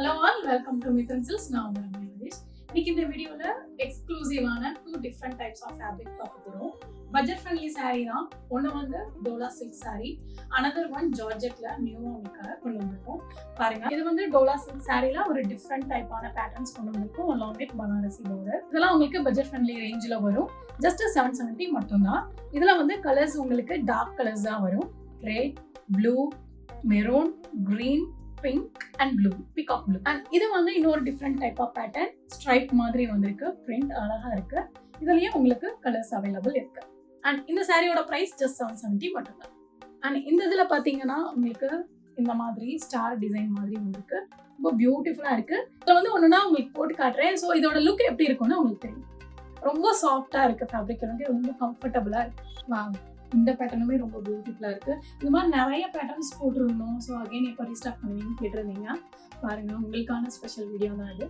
Hello all, welcome to Mithun Silks. நான் உங்க ரமேஷ். இன்னைக்கு இந்த வீடியோல எக்ஸ்க்ளூசிவான 2 different types of fabric பார்க்க போறோம். பட்ஜெட் ஃப்ரெண்ட்லி saree தான். ஒன்னு வந்து Dola silk saree, another one ஜார்ஜெட்ல நியூவா உங்களுக்கு கொண்டு வந்திருக்கோம். பாருங்க, இது வந்து டோலா சில்க் sareeல ஒரு டிஃபரெண்ட் டைப்பான பேட்டர்ன்ஸ் கொண்டு வந்திருக்கோம். along with Banarasi border. இதெல்லாம் உங்களுக்கு பட்ஜெட் ஃப்ரெண்ட்லி ரேஞ்சில வரும். ஜஸ்ட் 770 மட்டும் தான். இதுல வந்து கலர்ஸ் உங்களுக்கு டார்க் கலர்ஸ் தான் வரும். Red, blue, maroon, green, pink and blue, peacock blue. And இது வந்து இன்னொரு different type of pattern, stripe மாதிரி வந்திருக்கு, பிரிண்ட் அழகா இருக்கு. இதுலயும் உங்களுக்கு கலர்ஸ் அவைலபிள் இருக்கு. அண்ட் இந்த சாரியோட பிரைஸ் ஜஸ்ட் 770 மட்டும்தான். அண்ட் இந்த இதுல பாத்தீங்கன்னா உங்களுக்கு இந்த மாதிரி ஸ்டார் டிசைன் மாதிரி வந்திருக்கு, ரொம்ப பியூட்டிஃபுல்லா இருக்கு. இதுல வந்து ஒண்ணுனா உங்களுக்கு போட்டு காட்டுறேன். ஸோ இதோட லுக் எப்படி இருக்கும்னு உங்களுக்கு தெரியும். ரொம்ப சாஃப்டா இருக்கு, ஃபேப்ரிக் வந்து ரொம்ப கம்ஃபர்டபுளா இருக்கு. இந்த பேட்டர்னுமே ரொம்ப பியூட்டிஃபுல்லா இருக்கு. இந்த மாதிரி நிறைய பேட்டர்ன்ஸ் போட்டிருந்தோம். ஸோ அகைன் எப்போ ரீஸ்டார்ட் பண்ணுவீங்கன்னு கேட்டிருந்தீங்க. பாருங்க, உங்களுக்கான ஸ்பெஷல் வீடியோ தான் இது.